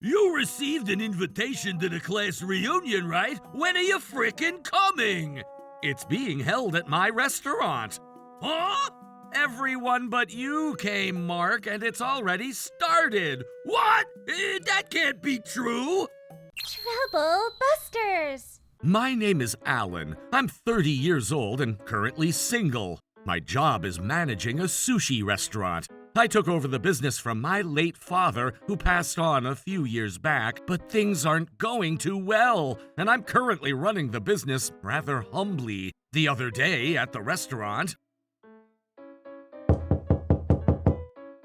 You received an invitation to the class reunion, right? When are you frickin' coming? It's being held at my restaurant. Huh? Everyone but you came, Mark, and it's already started. What? That can't be true. Trouble Busters! My name is Alan. I'm 30 years old and currently single. My job is managing a sushi restaurant. I took over the business from my late father, who passed on a few years back, but things aren't going too well, and I'm currently running the business rather humbly. The other day at the restaurant...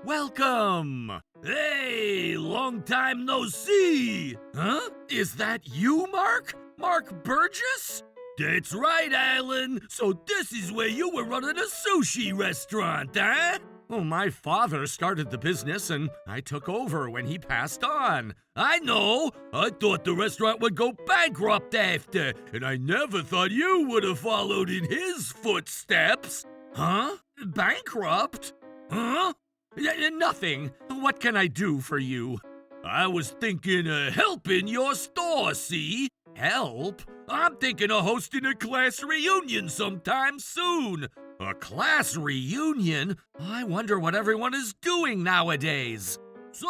Welcome! Hey, long time no see! Huh? Is that you, Mark? Mark Burgess? That's right, Alan. So this is where you were running a sushi restaurant, huh? Well, my father started the business and I took over when he passed on. I know. I thought the restaurant would go bankrupt after, and I never thought you would have followed in his footsteps. Huh? Bankrupt? Huh? Nothing. What can I do for you? I was thinking of helping your store, see? Help? I'm thinking of hosting a class reunion sometime soon. A class reunion? I wonder what everyone is doing nowadays. So,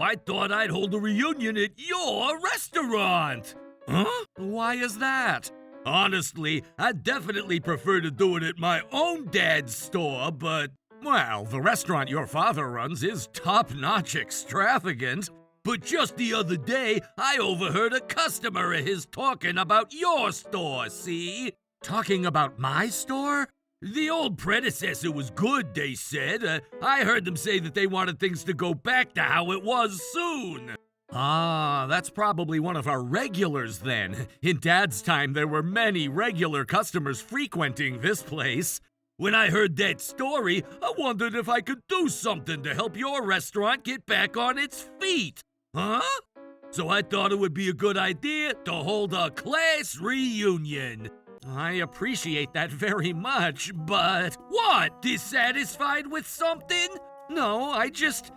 I thought I'd hold a reunion at your restaurant. Huh? Why is that? Honestly, I'd definitely prefer to do it at my own dad's store, but... Well, the restaurant your father runs is top-notch extravagant. But just the other day, I overheard a customer of his talking about your store, see? Talking about my store? The old predecessor was good, they said. I heard them say that they wanted things to go back to how it was soon. Ah, that's probably one of our regulars then. In Dad's time, there were many regular customers frequenting this place. When I heard that story, I wondered if I could do something to help your restaurant get back on its feet. Huh? So I thought it would be a good idea to hold a class reunion. I appreciate that very much, but... What? Dissatisfied with something? No, I just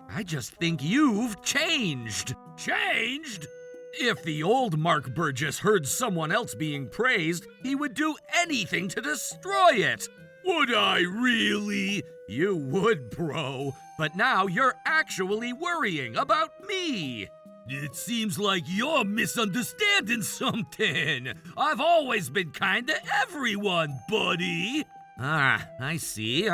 think you've changed. Changed? If the old Mark Burgess heard someone else being praised, he would do anything to destroy it. Would I really? You would, bro. But now you're actually worrying about me. It seems like you're misunderstanding something. I've always been kind to everyone, buddy. Ah, I see.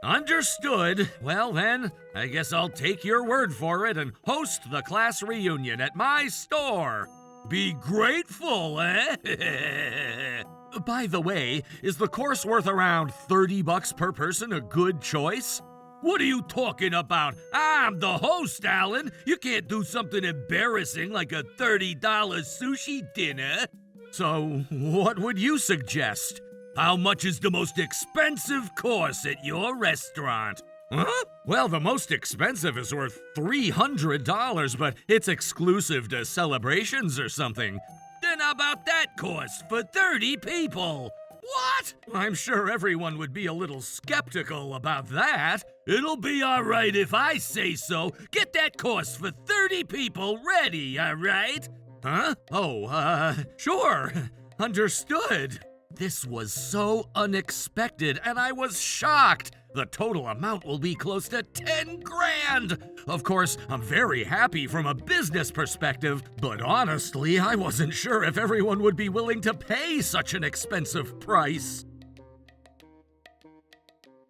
Understood. Well then, I guess I'll take your word for it and host the class reunion at my store. Be grateful, eh? By the way, is the course worth around $30 per person a good choice? What are you talking about? I'm the host, Alan. You can't do something embarrassing like a $30 sushi dinner. So, what would you suggest? How much is the most expensive course at your restaurant? Huh? Well, the most expensive is worth $300, but it's exclusive to celebrations or something. Then how about that course for 30 people? What? I'm sure everyone would be a little skeptical about that. It'll be all right if I say so. Get that course for 30 people ready, all right? Huh? Oh, sure. Understood. This was so unexpected, and I was shocked. The total amount will be close to 10 grand. Of course, I'm very happy from a business perspective, but honestly, I wasn't sure if everyone would be willing to pay such an expensive price.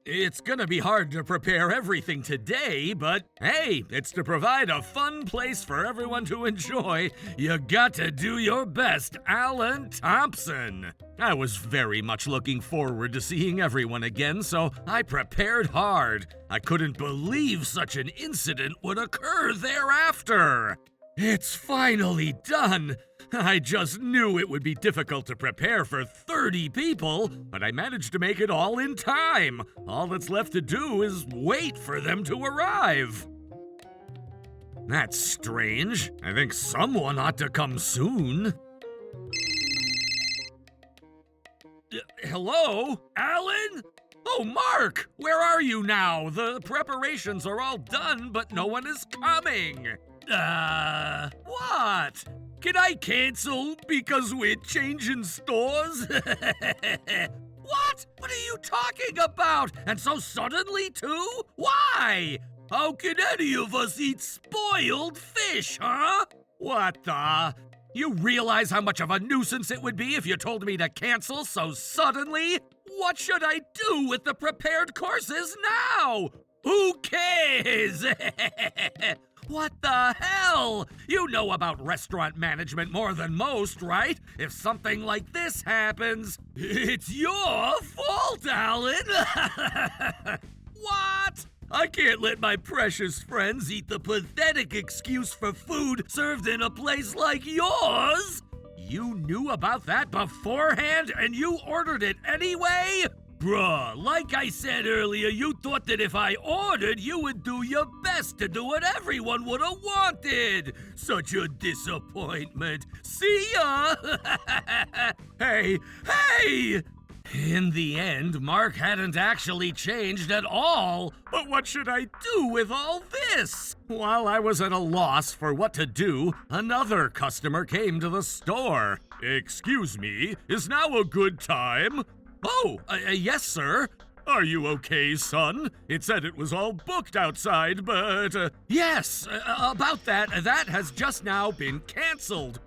It's gonna be hard to prepare everything today, but hey, it's to provide a fun place for everyone to enjoy. You got to do your best, Alan Thompson. I was very much looking forward to seeing everyone again, so I prepared hard. I couldn't believe such an incident would occur thereafter. It's finally done. I just knew it would be difficult to prepare for 30 people, but I managed to make it all in time. All that's left to do is wait for them to arrive. That's strange. I think someone ought to come soon. Hello? Alan? Oh, Mark! Where are you now? The preparations are all done, but no one is coming. What? Can I cancel because we're changing stores? What? What are you talking about? And so suddenly, too? Why? How can any of us eat spoiled fish, huh? What the? You realize how much of a nuisance it would be if you told me to cancel so suddenly? What should I do with the prepared courses now? Who cares? What the hell? You know about restaurant management more than most, right? If something like this happens, it's your fault, Alan! What? I can't let my precious friends eat the pathetic excuse for food served in a place like yours! You knew about that beforehand and you ordered it anyway? Bruh, like I said earlier, you thought that if I ordered, you would do your best to do what everyone would have wanted. Such a disappointment. See ya! Hey! In the end, Mark hadn't actually changed at all. But what should I do with all this? While I was at a loss for what to do, another customer came to the store. Excuse me, is now a good time? Oh, yes, sir. Are you okay, son? It said it was all booked outside, but... Yes, about that has just now been canceled.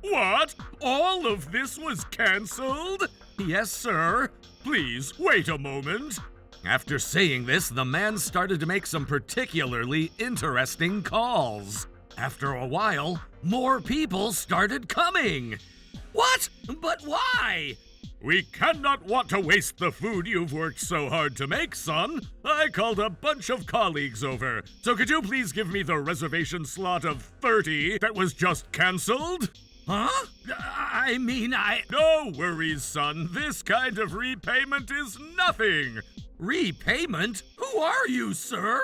What? All of this was canceled? Yes, sir. Please, wait a moment. After saying this, the man started to make some particularly interesting calls. After a while, more people started coming. What? But why? We cannot want to waste the food you've worked so hard to make, son. I called a bunch of colleagues over. So could you please give me the reservation slot of 30 that was just canceled? Huh? No worries, son. This kind of repayment is nothing. Repayment? Who are you, sir?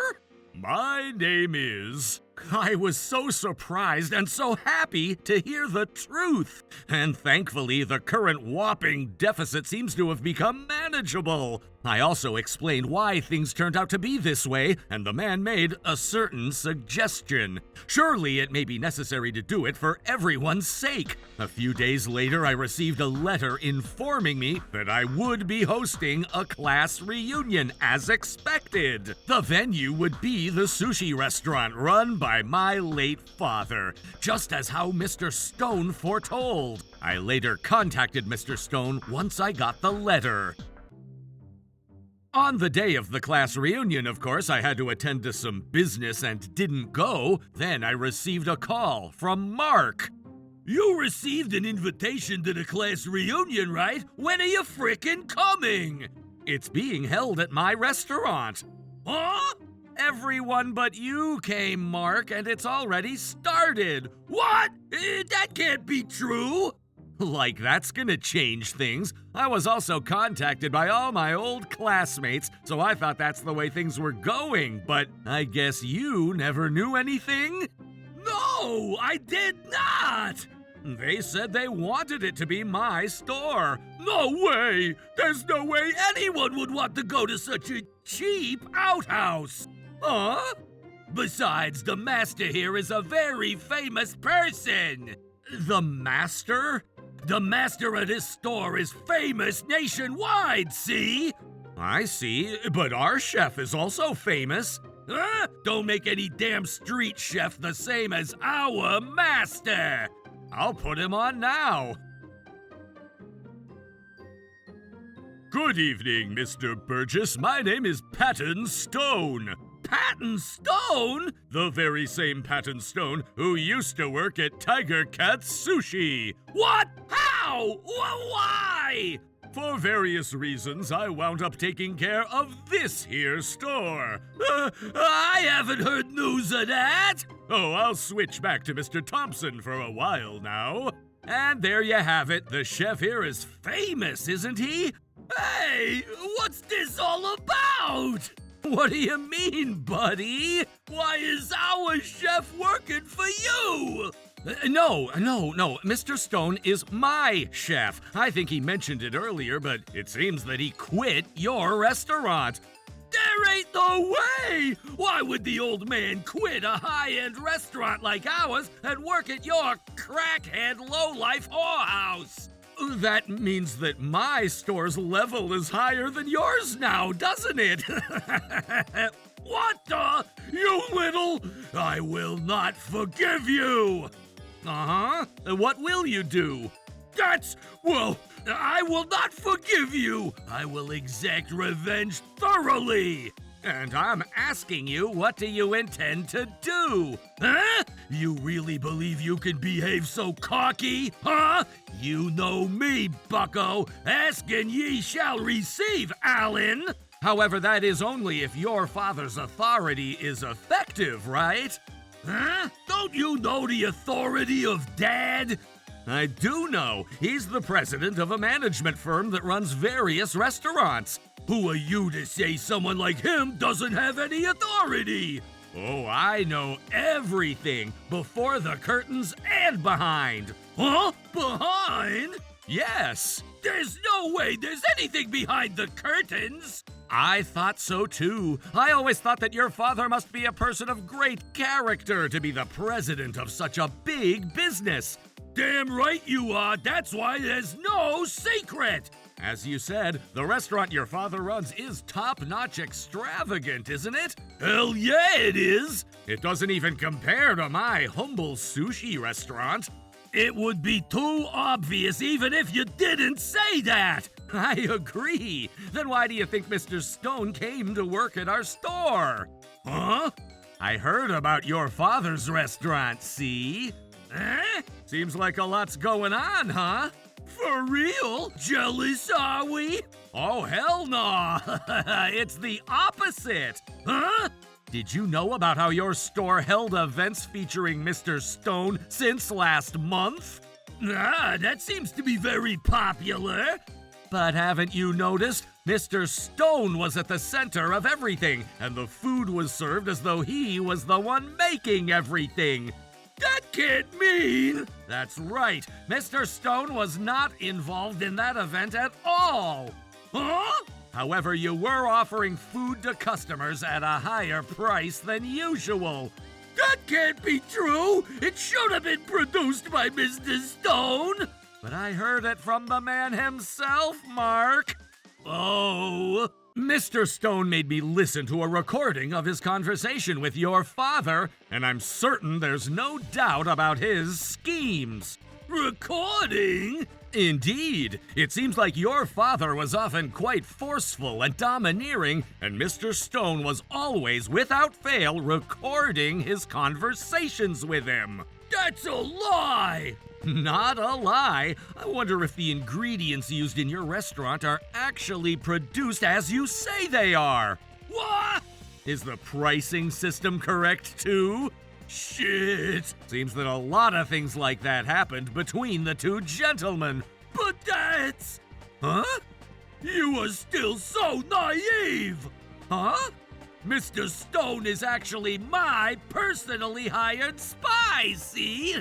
My name is... I was so surprised and so happy to hear the truth. And thankfully, the current whopping deficit seems to have become manageable. I also explained why things turned out to be this way, and the man made a certain suggestion. Surely it may be necessary to do it for everyone's sake. A few days later, I received a letter informing me that I would be hosting a class reunion as expected. The venue would be the sushi restaurant run by my late father, just as how Mr. Stone foretold. I later contacted Mr. Stone once I got the letter. On the day of the class reunion, of course, I had to attend to some business and didn't go. Then I received a call from Mark. You received an invitation to the class reunion, right? When are you frickin' coming? It's being held at my restaurant. Huh? Everyone but you came, Mark, and it's already started. What? That can't be true. Like that's gonna change things. I was also contacted by all my old classmates, so I thought that's the way things were going, but I guess you never knew anything? No, I did not! They said they wanted it to be my store. No way! There's no way anyone would want to go to such a cheap outhouse! Huh? Besides, the master here is a very famous person! The master? The master at his store is famous nationwide, see? I see, but our chef is also famous. Huh? Don't make any damn street chef the same as our master! I'll put him on now. Good evening, Mr. Burgess. My name is Patton Stone. Patton Stone? The very same Patton Stone who used to work at Tiger Cat's Sushi. What? How? Why? For various reasons, I wound up taking care of this here store. I haven't heard news of that. Oh, I'll switch back to Mr. Thompson for a while now. And there you have it. The chef here is famous, isn't he? Hey, what's this all about? What do you mean, buddy? Why is our chef working for you? No. Mr. Stone is my chef. I think he mentioned it earlier, but it seems that he quit your restaurant. There ain't no way! Why would the old man quit a high-end restaurant like ours and work at your crackhead lowlife whorehouse? That means that my store's level is higher than yours now, doesn't it? What the? You little... I will not forgive you! Uh-huh. What will you do? Well, I will not forgive you! I will exact revenge thoroughly! And I'm asking you, what do you intend to do? Huh? You really believe you can behave so cocky? Huh? You know me, bucko. Ask and ye shall receive, Alan. However, that is only if your father's authority is effective, right? Huh? Don't you know the authority of Dad? I do know. He's the president of a management firm that runs various restaurants. Who are you to say someone like him doesn't have any authority? Oh, I know everything, before the curtains and behind. Huh? Behind? Yes. There's no way there's anything behind the curtains. I thought so too. I always thought that your father must be a person of great character to be the president of such a big business. Damn right you are. That's why there's no secret. As you said, the restaurant your father runs is top-notch extravagant, isn't it? Hell yeah, it is! It doesn't even compare to my humble sushi restaurant. It would be too obvious even if you didn't say that! I agree. Then why do you think Mr. Stone came to work at our store? Huh? I heard about your father's restaurant, see? Eh? Seems like a lot's going on, huh? For real? Jealous, are we? Oh, hell no! It's the opposite! Huh? Did you know about how your store held events featuring Mr. Stone since last month? That seems to be very popular. But haven't you noticed? Mr. Stone was at the center of everything, and the food was served as though he was the one making everything. That can't mean... That's right. Mr. Stone was not involved in that event at all. Huh? However, you were offering food to customers at a higher price than usual. That can't be true. It should have been produced by Mr. Stone. But I heard it from the man himself, Mark. Oh... Mr. Stone made me listen to a recording of his conversation with your father, and I'm certain there's no doubt about his schemes. Recording? Indeed. It seems like your father was often quite forceful and domineering, and Mr. Stone was always, without fail, recording his conversations with him. That's a lie! Not a lie. I wonder if the ingredients used in your restaurant are actually produced as you say they are. What? Is the pricing system correct too? Shit. Seems that a lot of things like that happened between the two gentlemen. But that's... Huh? You are still so naive! Huh? Mr. Stone is actually my personally hired spy, see?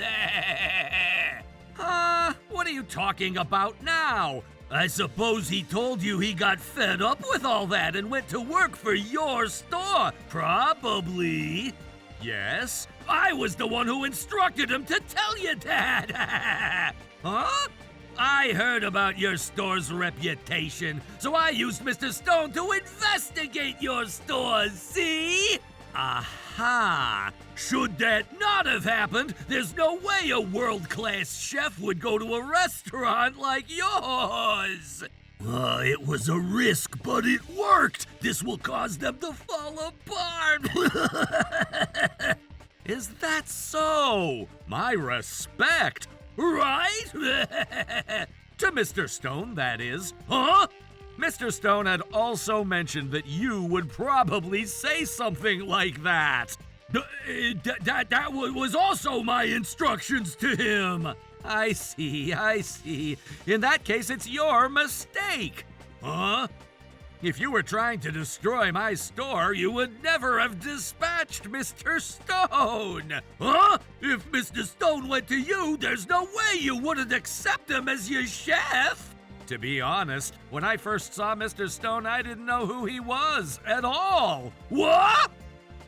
What are you talking about now? I suppose he told you he got fed up with all that and went to work for your store, probably. Yes, I was the one who instructed him to tell you that. Huh? I heard about your store's reputation, so I used Mr. Stone to investigate your stores, see? Aha! Should that not have happened, there's no way a world-class chef would go to a restaurant like yours. It was a risk, but it worked. This will cause them to fall apart. Is that so? My respect. Right? To Mr. Stone, that is. Huh? Mr. Stone had also mentioned that you would probably say something like that. That was also my instructions to him. I see. In that case, it's your mistake. Huh? If you were trying to destroy my store, you would never have dispatched Mr. Stone. Huh? If Mr. Stone went to you, there's no way you wouldn't accept him as your chef. To be honest, when I first saw Mr. Stone, I didn't know who he was at all. What?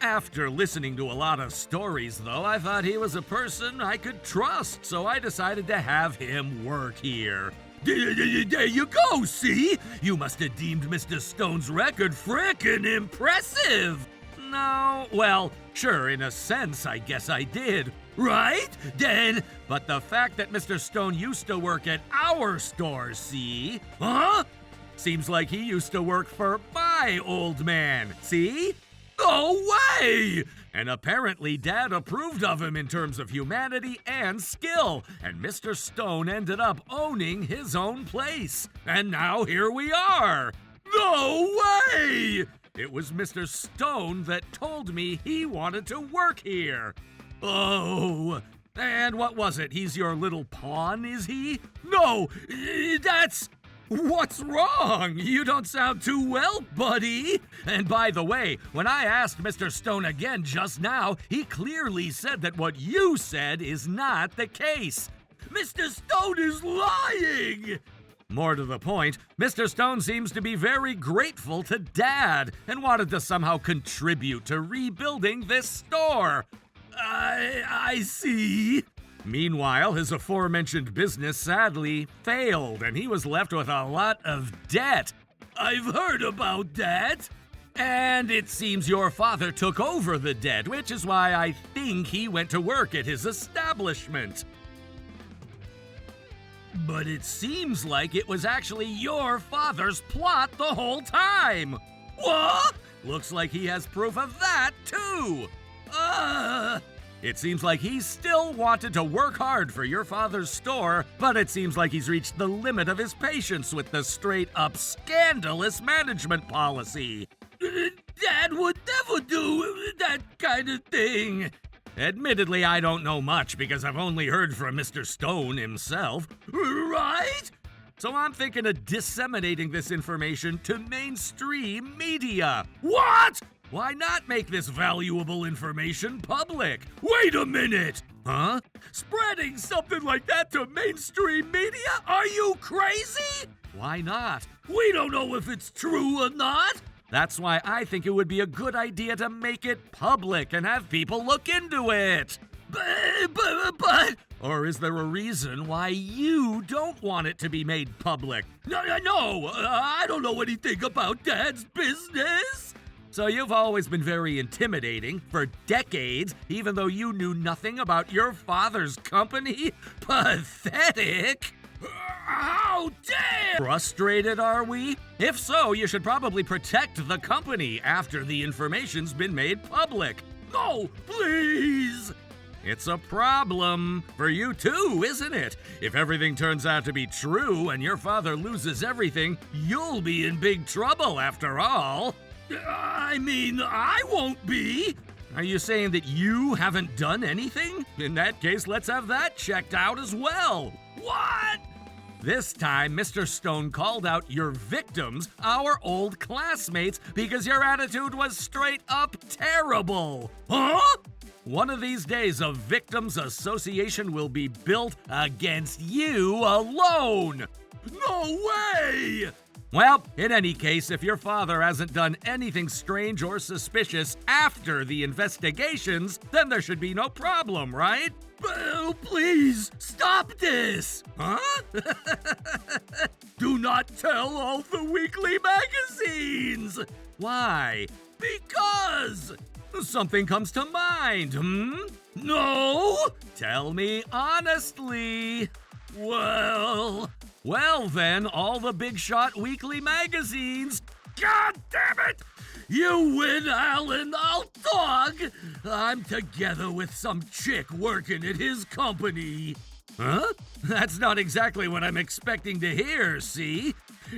After listening to a lot of stories, though, I thought he was a person I could trust, so I decided to have him work here. There you go, see? You must have deemed Mr. Stone's record frickin' impressive. No, well, sure, in a sense, I guess I did. Right? But the fact that Mr. Stone used to work at our store, see? Huh? Seems like he used to work for my old man, see? No way! And apparently Dad approved of him in terms of humanity and skill, and Mr. Stone ended up owning his own place. And now here we are! No way! It was Mr. Stone that told me he wanted to work here. Oh, and what was it? He's your little pawn, is he? No, that's... What's wrong? You don't sound too well, buddy. And by the way, when I asked Mr. Stone again just now, he clearly said that what you said is not the case. Mr. Stone is lying! More to the point, Mr. Stone seems to be very grateful to Dad and wanted to somehow contribute to rebuilding this store. I see. Meanwhile, his aforementioned business sadly failed, and he was left with a lot of debt. I've heard about that. And it seems your father took over the debt, which is why I think he went to work at his establishment. But it seems like it was actually your father's plot the whole time. What? Looks like he has proof of that, too. It seems like he still wanted to work hard for your father's store, but it seems like he's reached the limit of his patience with the straight-up scandalous management policy. Dad would never do that kind of thing. Admittedly, I don't know much because I've only heard from Mr. Stone himself. Right? So I'm thinking of disseminating this information to mainstream media. What? Why not make this valuable information public? Wait a minute! Huh? Spreading something like that to mainstream media? Are you crazy? Why not? We don't know if it's true or not. That's why I think it would be a good idea to make it public and have people look into it. But... Or is there a reason why you don't want it to be made public? No, I don't know anything about Dad's business. So you've always been very intimidating for decades, even though you knew nothing about your father's company? Pathetic! How dare! Frustrated, are we? If so, you should probably protect the company after the information's been made public. No, please! It's a problem for you too, isn't it? If everything turns out to be true and your father loses everything, you'll be in big trouble after all. I mean, I won't be. Are you saying that you haven't done anything? In that case, let's have that checked out as well. What? This time, Mr. Stone called out your victims, our old classmates, because your attitude was straight up terrible. Huh? One of these days, a victims association will be built against you alone. No way! Well, in any case, if your father hasn't done anything strange or suspicious after the investigations, then there should be no problem, right? Oh, please, stop this! Huh? Do not tell all the weekly magazines! Why? Because something comes to mind, No? Tell me honestly. Well then, all the big shot weekly magazines. God damn it! You win, Alan, I'll talk! I'm together with some chick working at his company. Huh? That's not exactly what I'm expecting to hear, see?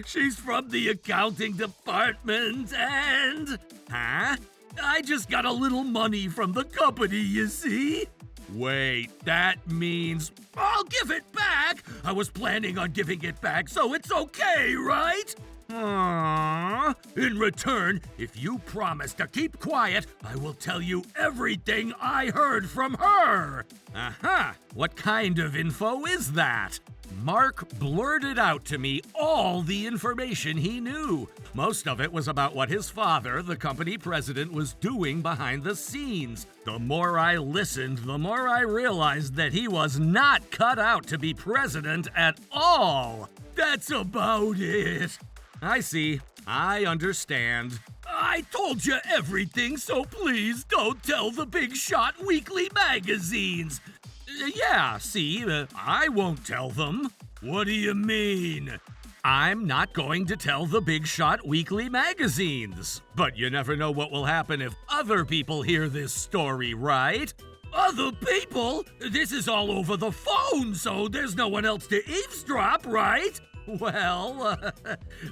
She's from the accounting department and... Huh? I just got a little money from the company, you see? Wait, that means I'll give it back! I was planning on giving it back, so it's okay, right? Aww. In return, if you promise to keep quiet, I will tell you everything I heard from her. Aha! What kind of info is that? Mark blurted out to me all the information he knew. Most of it was about what his father, the company president, was doing behind the scenes. The more I listened, the more I realized that he was not cut out to be president at all. That's about it. I see. I understand. I told you everything, so please don't tell the Big Shot weekly magazines. Yeah, see, I won't tell them. What do you mean? I'm not going to tell the Big Shot weekly magazines. But you never know what will happen if other people hear this story, right? Other people? This is all over the phone, so there's no one else to eavesdrop, right? Well,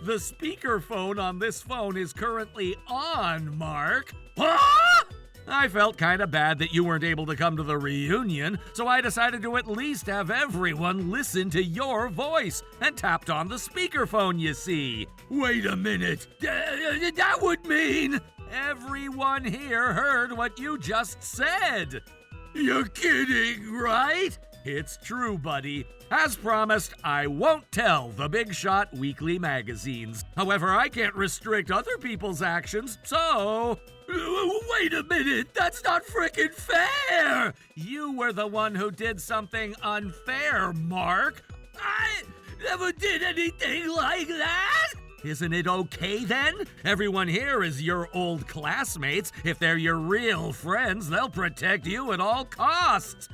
the speakerphone on this phone is currently on, Mark. Huh? I felt kind of bad that you weren't able to come to the reunion, so I decided to at least have everyone listen to your voice and tapped on the speakerphone, you see. Wait a minute. That would mean everyone here heard what you just said. You're kidding, right? It's true, buddy. As promised, I won't tell the Big Shot weekly magazines. However, I can't restrict other people's actions, so... Wait a minute, that's not frickin' fair! You were the one who did something unfair, Mark. I never did anything like that! Isn't it okay then? Everyone here is your old classmates. If they're your real friends, they'll protect you at all costs.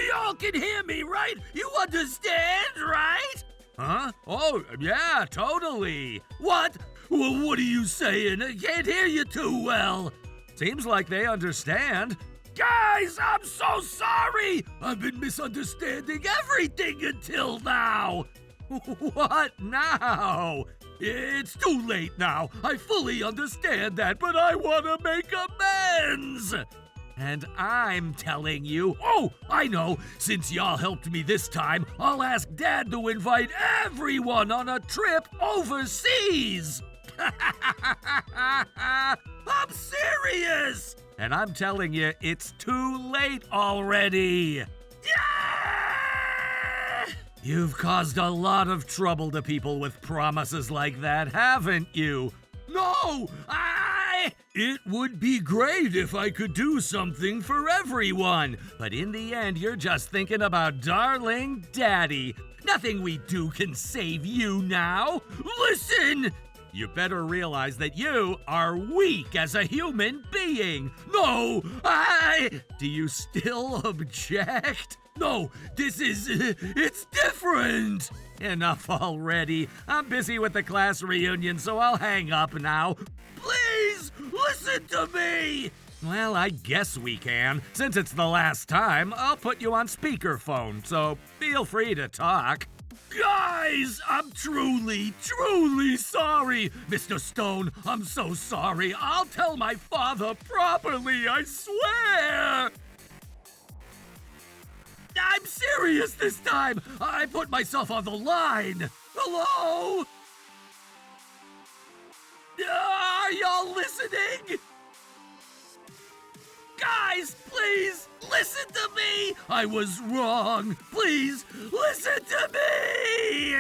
Y'all can hear me, right? You understand, right? Huh? Oh, yeah, totally. What? Well, what are you saying? I can't hear you too well. Seems like they understand. Guys, I'm so sorry. I've been misunderstanding everything until now. What now? It's too late now. I fully understand that, but I want to make amends. And I'm telling you, oh, I know, since y'all helped me this time, I'll ask Dad to invite everyone on a trip overseas. I'm serious! And I'm telling you, it's too late already. Yeah! You've caused a lot of trouble to people with promises like that, haven't you? No! It would be great if I could do something for everyone, but in the end, you're just thinking about darling Daddy. Nothing we do can save you now. Listen! You better realize that you are weak as a human being. No, Do you still object? No, it's different. Enough already. I'm busy with the class reunion, so I'll hang up now. Please, listen to me! Well, I guess we can. Since it's the last time, I'll put you on speakerphone, so feel free to talk. Guys, I'm truly sorry. Mr. Stone, I'm so sorry. I'll tell my father properly, I swear. I'm serious this time. I put myself on the line. Hello? Are y'all listening? Guys, please, listen to me! I was wrong. Please, listen to me!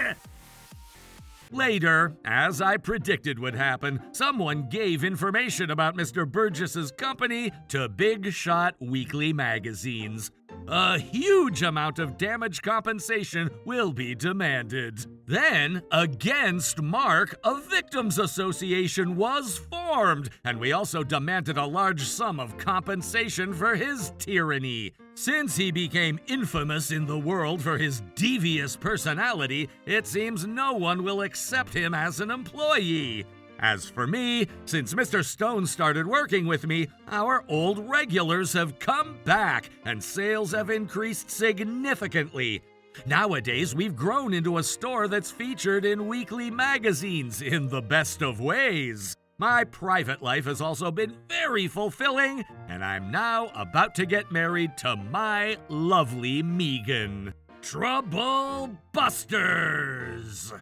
Later, as I predicted would happen, someone gave information about Mr. Burgess's company to Big Shot weekly magazines. A huge amount of damage compensation will be demanded. Then, against Mark, a victims association was formed, and we also demanded a large sum of compensation for his tyranny. Since he became infamous in the world for his devious personality, it seems no one will accept him as an employee. As for me, since Mr. Stone started working with me, our old regulars have come back and sales have increased significantly. Nowadays, we've grown into a store that's featured in weekly magazines in the best of ways. My private life has also been very fulfilling, and I'm now about to get married to my lovely Megan. Trouble Busters!